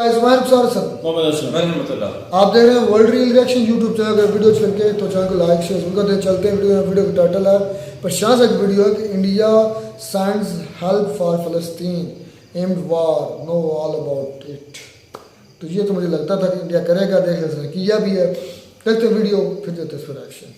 आप देख रहे हैं world real reaction YouTube channel. अगर वीडियो अच्छी लगे तो चैनल को लाइक शेयर जरूर करें। चलते हैं वीडियो का टाइटल है प्रशांत एक वीडियो है कि India sends help for Palestine amid war know all about it. तो ये तो मुझे लगता था कि इंडिया करेगा, देख लेते किया भी है। देखते वीडियो फिर देते इस पर रिएक्शन।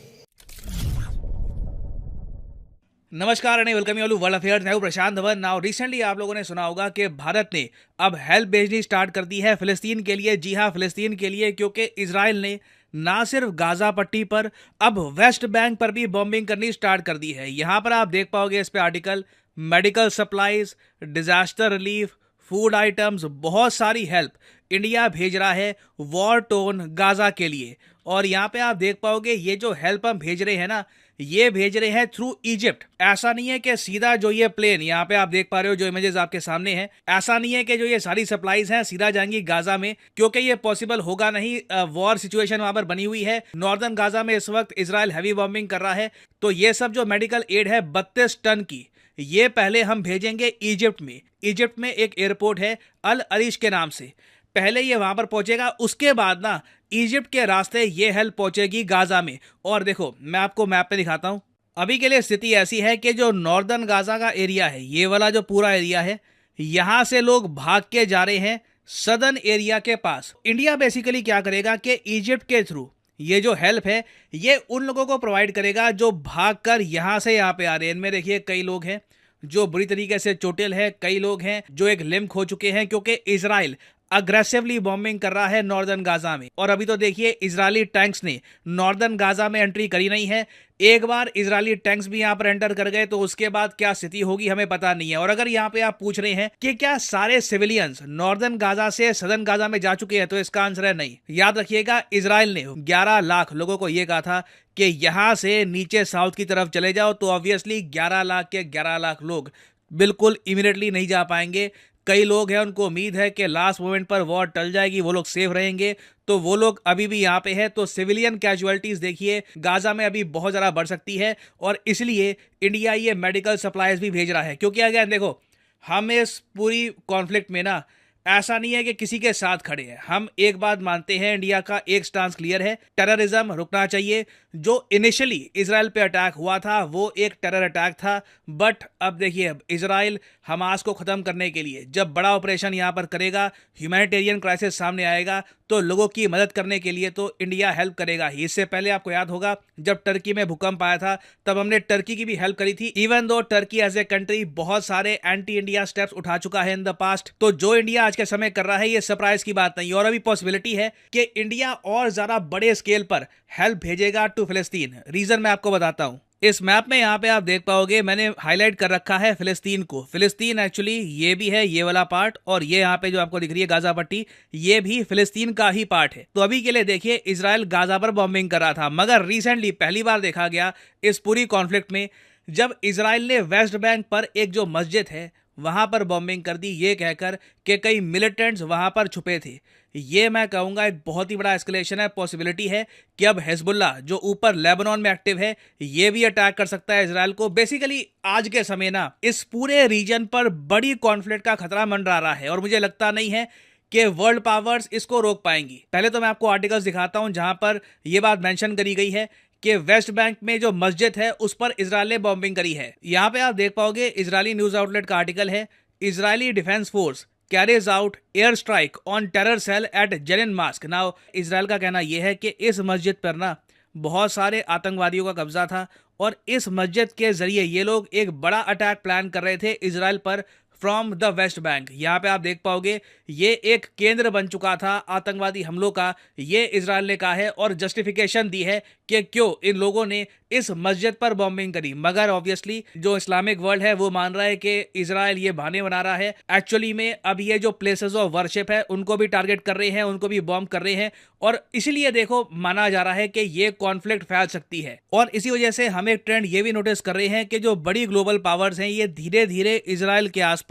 नमस्कार and welcome you all world affairs. मैं हूं प्रशांत धवन। नाउ रिसेंटली आप लोगों ने सुना होगा कि भारत ने अब हेल्प भेजनी स्टार्ट कर दी है फिलिस्तीन के लिए। जी हां, फिलिस्तीन के लिए, क्योंकि इजराइल ने ना सिर्फ गाजा पट्टी पर अब वेस्ट बैंक पर भी बॉम्बिंग करनी स्टार्ट कर दी है। यहां पर आप देख पाओगे इस पे article, medical supplies, disaster relief, food items, बहुत सारी हेल्प इंडिया भेज रहा है वॉर टोन गाजा के लिए। और यहाँ पे आप देख पाओगे ये जो हेल्प हम भेज रहे हैं ना, ये भेज रहे हैं थ्रू इजिप्ट। ऐसा नहीं है कि सीधा जो ये प्लेन यहाँ पे आप देख पा रहे हो, जो इमेजेस आपके सामने हैं, ऐसा नहीं है कि जो ये सारी सप्लाईज हैं सीधा जाएंगी गाजा में, क्योंकि ये पॉसिबल होगा नहीं। वॉर सिचुएशन वहां पर बनी हुई है। नॉर्दर्न गाजा में इस वक्त इजराइल हैवी बॉम्बिंग कर रहा है। तो ये सब जो मेडिकल एड है 32 टन की, ये पहले हम भेजेंगे इजिप्ट में। इजिप्ट में एक एयरपोर्ट है अल अरीश के नाम से, पहले ये वहां पर पहुंचेगा। उसके बाद ना इजिप्ट के रास्ते ये हेल्प पहुंचेगी गाजा में। और देखो मैं आपको मैप पे दिखाता हूं। अभी के लिए स्थिति ऐसी है कि जो नॉर्दर्न गाजा का एरिया है, ये वाला जो पूरा एरिया है, यहां से लोग भाग के जा रहे हैं सदर्न एरिया के पास। इंडिया बेसिकली क्या करेगा कि इजिप्ट के थ्रू ये जो हेल्प है ये उन लोगों को प्रोवाइड करेगा जो भागकर यहां से यहाँ पे आ रहे हैं। इनमें देखिए कई लोग हैं जो बुरी तरीके से चोटिल है, कई लोग हैं जो एक लिम्ब खो चुके हैं, क्योंकि इजराइल अग्रेसिवली बॉम्बिंग कर रहा है नॉर्दर्न गाजा में। और अभी तो देखिए इजरायली टैंक्स ने नॉर्दर्न गाजा में एंट्री करी नहीं है। एक बार इजरायली टैंक्स भी यहां पर एंटर कर गए तो उसके बाद क्या स्थिति होगी हमें पता नहीं है। और अगर यहां पे आप पूछ रहे हैं कि क्या सारे सिविलियंस नॉर्दर्न गाजा से सदर्न गाजा में जा चुके हैं, तो इसका आंसर है नहीं। याद रखिएगा इजराइल ने 11 लाख लोगों को यह कहा था कि यहां से नीचे साउथ की तरफ चले जाओ, तो ऑब्वियसली 11 लाख के 11 लाख लोग बिल्कुल इमीडिएटली नहीं जा पाएंगे। कई लोग हैं उनको उम्मीद है कि लास्ट मोमेंट पर वॉर टल जाएगी, वो लोग सेफ रहेंगे, तो वो लोग अभी भी यहाँ पे है। तो सिविलियन कैजुअलिटीज देखिए गाजा में अभी बहुत ज़्यादा बढ़ सकती है। और इसलिए इंडिया ये मेडिकल सप्लाईज भी भेज रहा है, क्योंकि अगर देखो हम इस पूरी कॉन्फ्लिक्ट में ना, ऐसा नहीं है कि किसी के साथ खड़े हैं। हम एक बात मानते हैं, इंडिया का एक स्टांस क्लियर है, टेररिज्म रुकना चाहिए। जो इनिशियली इजराइल पे अटैक हुआ था वो एक टेरर अटैक था, बट अब देखिए अब इजराइल हमास को खत्म करने के लिए जब बड़ा ऑपरेशन यहां पर करेगा, ह्यूमैनिटेरियन क्राइसिस सामने आएगा, तो लोगों की मदद करने के लिए तो इंडिया हेल्प करेगा ही। इससे पहले आपको याद होगा जब टर्की में भूकंप आया था तब हमने टर्की की भी हेल्प करी थी। Even though Turkey as a country बहुत सारे एंटी इंडिया स्टेप्स उठा चुका है इन द पास्ट, तो जो इंडिया आज के समय कर रहा है ये सरप्राइज की बात नहीं। और अभी पॉसिबिलिटी है कि इंडिया और ज्यादा बड़े स्केल पर हेल्प भेजेगा टू फिलिस्तीन। रीजन मैं आपको बताता हूं। इस मैप में यहाँ पे आप देख पाओगे मैंने हाईलाइट कर रखा है फिलिस्तीन को। फिलिस्तीन एक्चुअली ये भी है, ये वाला पार्ट, और ये यहाँ पे जो आपको दिख रही है गाजा पट्टी, ये भी फिलिस्तीन का ही पार्ट है। तो अभी के लिए देखिए इजराइल गाजा पर बॉम्बिंग कर रहा था, मगर रिसेंटली पहली बार देखा गया इस पूरी कॉन्फ्लिक्ट में जब इजराइल ने वेस्ट बैंक पर एक जो मस्जिद है वहां पर बॉम्बिंग कर दी, ये कहकर कि कई मिलिटेंट्स वहां पर छुपे थे। ये मैं कहूंगा एक बहुत ही बड़ा एस्केलेशन है। पॉसिबिलिटी है कि अब हिजबुल्ला जो ऊपर लेबनान में एक्टिव है ये भी अटैक कर सकता है इजराइल को। बेसिकली आज के समय ना इस पूरे रीजन पर बड़ी कॉन्फ्लिक्ट का खतरा मंडरा रहा है, और मुझे लगता नहीं है कि वर्ल्ड पावर्स इसको रोक पाएंगी। पहले तो मैं आपको आर्टिकल्स दिखाता हूं जहां पर यह बात मेंशन करी गई है कि वेस्ट बैंक में जो मस्जिद है उस पर इजराइल ने बॉम्बिंग करी है। यहां पे आप देख पाओगे इजरायली न्यूज आउटलेट का आर्टिकल है, Israeli defence force carries out air strike on terror cell at Jenin mosque. Now Israel का कहना यह है कि इस मस्जिद पर ना बहुत सारे आतंकवादियों का कब्जा था, और इस मस्जिद के जरिए ये लोग एक बड़ा अटैक प्लान कर रहे थे इजराइल पर फ्रॉम द वेस्ट बैंक। यहाँ पे आप देख पाओगे ये एक केंद्र बन चुका था आतंकवादी हमलों का, ये इजराइल ने कहा है और जस्टिफिकेशन दी है कि क्यों इन लोगों ने इस मस्जिद पर बॉम्बिंग करी। मगर ऑब्वियसली जो इस्लामिक वर्ल्ड है वो मान रहा है कि इजराइल ये बहाने बना रहा है। एक्चुअली में अब ये जो प्लेसेस ऑफ वर्शिप है उनको भी टारगेट कर रहे हैं, उनको भी बॉम्ब कर रहे हैं, और इसीलिए देखो माना जा रहा है कि ये कॉन्फ्लिक्ट फैल सकती है। और इसी वजह से हम एक ट्रेंड ये भी नोटिस कर रहे हैं कि जो बड़ी ग्लोबल पावर्स हैं ये धीरे धीरे इजराइल के आसपास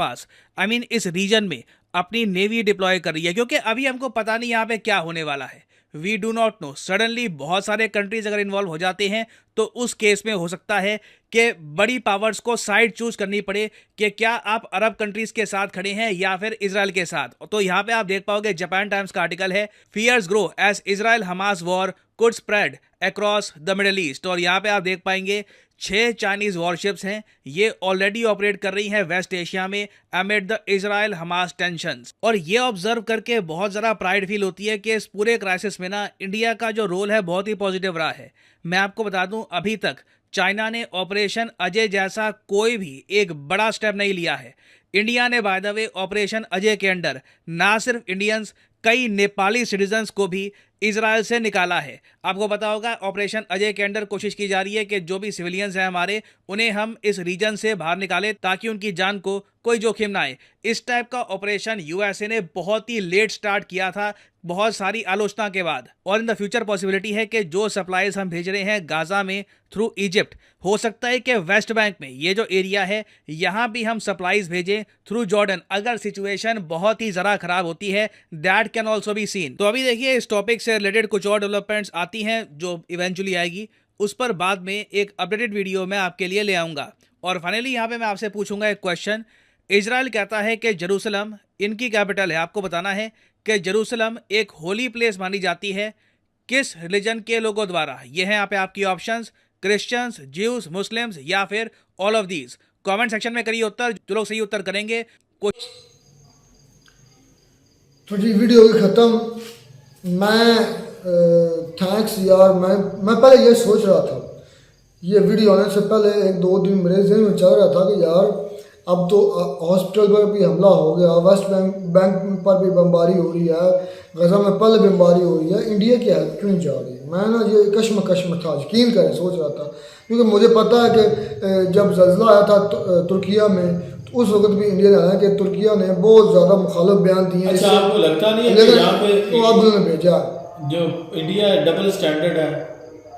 इस रीजन में अपनी नेवी डिप्लॉय कर रही है, क्योंकि अभी हमको पता नहीं यहाँ पे क्या होने वाला है। We do not know. Suddenly बहुत सारे कंट्रीज अगर इन्वॉल्व हो जाते हैं तो उस केस में हो सकता है कि बड़ी पावर्स को साइड चूज करनी पड़े कि क्या आप अरब कंट्रीज के साथ खड़े हैं या फिर इजराइल के साथ। तो यहाँ पे आप देख पाओगे जापान टाइम्स का आर्टिकल है, fears grow as Israel Hamas war could spread across the Middle East. और यहाँ पे आप देख पाएंगे 6 चाइनीज वॉरशिप्स हैं, ये ऑलरेडी ऑपरेट कर रही हैं वेस्ट एशिया में amid the Israel Hamas tensions. और ये ऑब्जर्व करके बहुत ज़्यादा प्राइड फील होती है कि इस पूरे क्राइसिस में ना इंडिया का जो रोल है बहुत ही पॉजिटिव रहा है। मैं आपको बता दूं, अभी तक चाइना ने ऑपरेशन अजय जैसा कोई भी एक बड़ा स्टेप नहीं लिया है। इंडिया ने by the way operation Ajay के अंडर ना सिर्फ इंडियंस, कई नेपाली सिटीजन्स को भी इजराइल से निकाला है। आपको पता होगा ऑपरेशन अजय के अंडर कोशिश की जा रही है कि जो भी सिविलियंस हैं हमारे, उन्हें हम इस रीजन से बाहर निकालें ताकि उनकी जान को कोई जोखिम ना आए। इस टाइप का ऑपरेशन यूएसए ने बहुत ही लेट स्टार्ट किया था, बहुत सारी आलोचना के बाद। और इन द फ्यूचर पॉसिबिलिटी है कि जो सप्लाईज हम भेज रहे हैं गाजा में थ्रू इजिप्ट, हो सकता है कि वेस्ट बैंक में ये जो एरिया है यहाँ भी हम सप्लाईज भेजें थ्रू जॉर्डन। अगर सिचुएशन बहुत ही ज़रा खराब होती है, that can also be seen. तो अभी देखिए इस टॉपिक से रिलेटेड कुछ और डेवलपमेंट्स आती हैं जो इवेंचुअली आएगी, उस पर बाद में एक अपडेटेड वीडियो मैं आपके लिए ले आऊँगा। और फाइनली यहाँ पे मैं आपसे पूछूंगा एक क्वेश्चन। इजराइल कहता है कि जेरूसलम इनकी कैपिटल है। आपको बताना है कि जेरूसलम एक होली प्लेस मानी जाती है किस रिलीजन के लोगों द्वारा। ये है यहाँ पे आपकी ऑप्शंस, क्रिश्चियंस, ज्यूज, मुस्लिम्स या फिर all of these. Comment section में करिए उत्तर, जो लोग सही उत्तर करेंगे कुछ। तो जी वीडियो होगी ख़त्म। मैं थैंक्स यार, मैं पहले ये सोच रहा था, ये वीडियो आने से पहले 1-2 दिन मेरे जहन में चल रहा था कि यार अब तो हॉस्पिटल पर भी हमला हो गया, वेस्ट बैंक पर भी बमबारी हो रही है, गजा में पहले बमबारी हो रही है, इंडिया की हेल्प क्यों जा रही है। मैं ना ये कश्मकश में था, यकीन करें सोच रहा था, क्योंकि मुझे पता है कि जब जल्जला आया था तुर्किया में, तो उस वक्त भी इंडिया ने आया कि तुर्किया ने बहुत ज़्यादा मुखालिफ बयान दिए। अच्छा, आपको लगता नहीं है कि यहाँ पे तो अब उन्होंने भेजा जो इंडिया डबल स्टैंडर्ड है?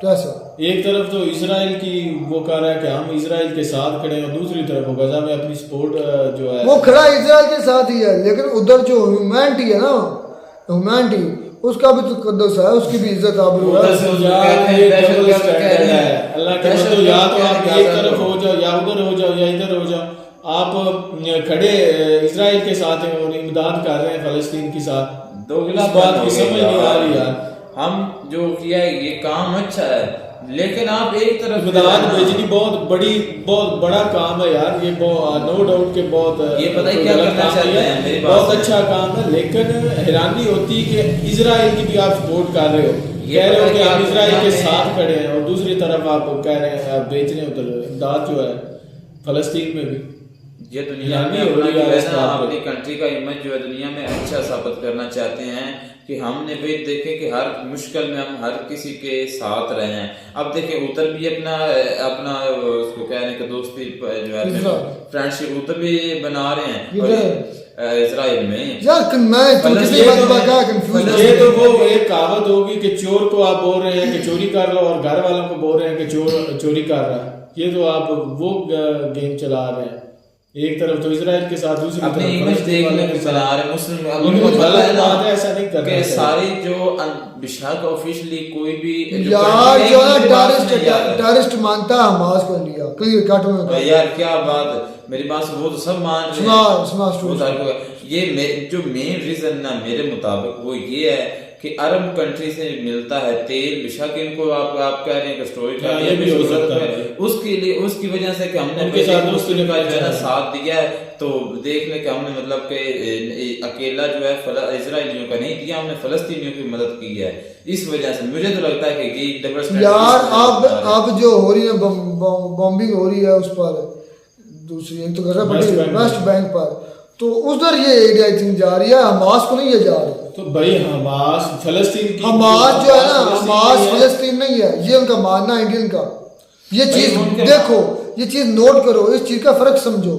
कैसे? एक तरफ तो इसराइल की वो कह रहा है कि हम इसराइल के साथ खड़े हैं और दूसरी तरफ वो गजा में अपनी सपोर्ट जो है वो खड़ा इसराइल के साथ ही है, लेकिन उधर जो ह्यूमैनिटी है ना, ह्यूमैनिटी उसका भी तो कद्दस है, उसकी भी इज्जत आबरू है। अल्लाह के बंदो, या तो आप एक तरफ हो जाओ या उधर हो जाओ या इधर हो जाओ। आप खड़े इसराइल के साथ हैं और इमदाद कर रहे हैं फलस्तीन के साथ। दोगला बात की समझ नहीं आ रही यार। हम जो किया है ये काम अच्छा है, लेकिन आप एक तरफ इमदाद भेजनी बहुत बड़ा काम है यार। ये नो डाउट के बहुत ये पता है क्या करना चाहते हैं, मेरी बात बहुत अच्छा काम है, लेकिन हैरानी होती है कि इसराइल की भी आप सपोर्ट कर रहे हो, कह रहे हो कि आप इसराइल के साथ खड़े हैं और दूसरी तरफ आप कह रहे हैं आप बेच रहे हो उधर इमदाद जो है फलस्तीन में भी। ये दुनिया में अपनी कंट्री का इमेज जो है दुनिया में अच्छा साबित करना चाहते हैं कि हमने भी देखे कि हर मुश्किल में हम हर किसी के साथ रहे हैं। अब देखें उधर भी अपना उसको कहने का दोस्ती जो है फ्रेंडशिप उधर भी बना रहे हैं और इजराइल में यार मैं तो किसी बात पर क्या कंफ्यूज। ये तो वो एक कहावत होगी कि चोर को आप बोल रहे हैं कि चोरी कर लो और घर वालों को बोल रहे हैं कि चोर चोरी कर रहा है। ये तो आप वो गेम चला रहे हैं, एक तरफ तो इजराइल के साथ दूसरी अपनी इमेज देखने को चला रहे मुस्लिम। ऐसा नहीं करना कि सारी जो विशाख ऑफिशियली कोई भी यार जो है टेररिस्ट मानता है हमास को इंडिया, क्लियर कट में यार क्या बात, मेरी बात से वो तो सब मान रहे हैं। ये जो मेन रीजन ना मेरे मुताबिक वो ये है कि अरब कंट्री से मिलता है तेल, बेशक इनको आप कह रहे हैं कि स्टोरेज उसके लिए उसकी वजह से कि हमने उनके साथ दोस्ती का जो है ना साथ दिया है, तो देख ले कि हमने मतलब कि अकेला जो है इजराइलियों का नहीं दिया, हमने फलस्तीनियों की मदद की है। इस वजह से मुझे तो लगता है कि ये डबल स्टैंडर्ड यार अब जो हो रही है बॉम्बिंग हो रही है उस पर, दूसरी एक तो गजा पड़ी वेस्ट बैंक पर, तो उधर ये एरिया इतनी जा रही है, हमास को नहीं ये जा रही। तो भाई हमास फलस्तीन की हमास जो है ना, हमास फलस्तीन नहीं है, ये उनका मानना है इंडियन का। ये चीज देखो, ये चीज नोट करो, इस चीज का फर्क समझो।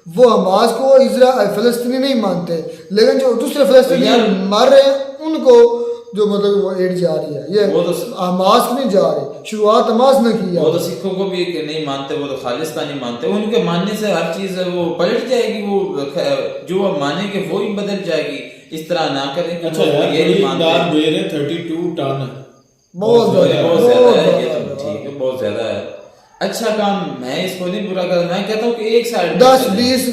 वो हमास को इजराइल फलस्तीनी नहीं मानते, लेकिन जो दूसरे फलस्तीनी मार रहे हैं उनको जो मतलब वो एड जा रही है, ये वो तो हमास की नहीं जा रही, शुरुआत हमास ने की है। वो तो सिखों को भी नहीं मानते, वो तो खालिस्तानी मानते। उनके मानने से हर चीज वो पलट जाएगी, वो जो मानेंगे वो ही बदल जाएगी। इस तरह ना करें कि अच्छा वो यार, ये बड़ी नहीं मानते। इमदाद दे रहे 32 टन। बहुत ज्यादा, बहुत ज्यादा है, ये बहुत तो ज्यादा। ठीक है, बहुत ज्यादा है। अच्छा काम, मैं इसको नहीं बुरा कर, मैं कहता हूँ कि एक साइड 10-20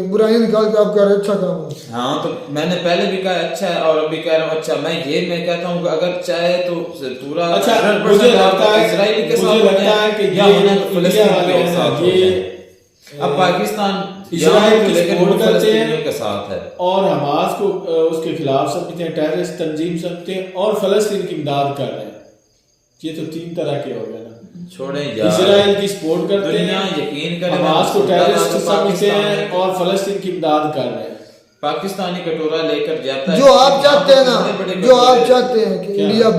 बुराई निकाल के आप कह रहे अच्छा काम है। हाँ, तो मैंने पहले भी कहा अच्छा है और अभी कह रहा हूँ अच्छा। मैं कहता हूँ कि अगर चाहे तो पूरा अच्छा 100% मुझे लगता है, इजराइल के मुझे साथ लगता है कि या ये होना तो इंडिया फिलिस्तीन वाले के हैं ना, साथ हो ये जाए। अब पाकिस्तान इजराइल को की लेकर सपोर्ट करते फिलिस्तीनियों हैं के साथ है और हमास को उसके खिलाफ समझते हैं, टेररिस्ट तंजीम समझते हैं और फलस्तीन की इमदाद कर रहे हैं। ये तो 3 तरह के हो गए ना। छोड़े यार, इजराइल की सपोर्ट करते दुनिया हैं, यकीन करे हमास को टेररिस्ट समझते पाकिस्तान हैं में और फलस्तीन की इमदाद कर रहे हैं। पाकिस्तानी कटोरा लेकर जाता है। जो आप चाहते हैं यहाँ पे बड़े ना, बड़े जो आप कटोरे- चाहते हैं कि क्या? इंडिया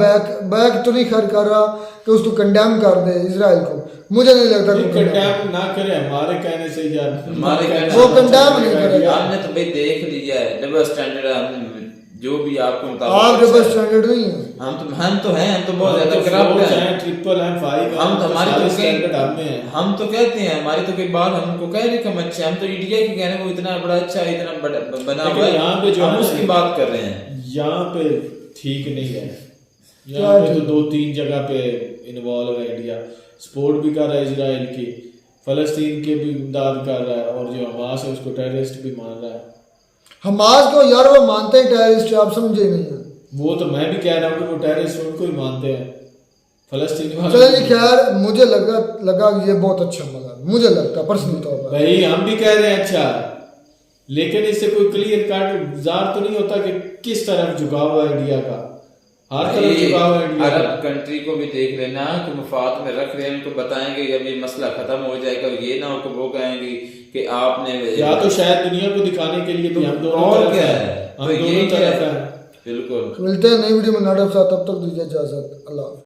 बैक तो नहीं खैर कर रहा कि उसको कंडेम कर दे इजराइल को, मुझे नहीं लगता कि condemn कंडेम ना करे हमारे कहने से यार, हमारे कहने वो से condemn नहीं करेगा। हमने तो भाई देख लिया है डबल स्टैंडर्ड, हमने जो भी आपको आप डबल स्टैंडर्ड नहीं है। हम तो हैं, हम तो बहुत ज्यादा तो करप्ट फोर्स हैं। हैं, ट्रिपल हैं, 5 हैं, हम तो हमारी सारे तो स्टैंडर्ड कहीं- हमने हैं। हम तो कहते हैं, हमारी तो कोई बात हमको कह रहे कि हम अच्छे, हम तो इंडिया के कहने को इतना बड़ा अच्छा, इतना बड़ा बना लेकिन हुआ है, यहाँ पे जो हम है उसकी ना, बात कर रहे हैं। यहाँ पे ठीक नहीं है। यहाँ पे तो 2-3 जगह पे इन्वॉल्व है इंडिया, सपोर्ट भी कर रहा है इजराइल की, फलस्तीन के भी इमदाद कर रहा है और जो हमास है उसको टेररिस्ट भी मान रहा है। हमास को यार वो मानते हैं टेररिस्ट, आप समझे नहीं है। वो तो मैं भी कह रहा हूँ कि वो टेररिस्ट उनको ही मानते हैं, फलस्तीनी वाले। चलिए खैर, मुझे लगा कि ये बहुत अच्छा मजा, मुझे लगता पर्सनल तौर पर। भाई हम भी कह रहे हैं अच्छा, लेकिन इससे कोई क्लियर कट जार तो नहीं होता कि किस तरफ झुकाव है इंडिया का। हर तरफ झुकाव है इंडिया का। अरब कंट्री को भी देख लेना कि मुफाद में रख रहे हैं, उनको बताएंगे जब ये मसला खत्म हो जाएगा, ये ना हो कि वो कहेंगे कि आपने या तो शायद दुनिया को दिखाने के लिए कि हम दोनों और तरफ क्या हैं, है, हम तो ये दोनों क्या तरफ है? हैं। बिल्कुल। मिलते हैं नई वीडियो में नाटक साथ, तब तक दीजिए इजाजत, अल्लाह।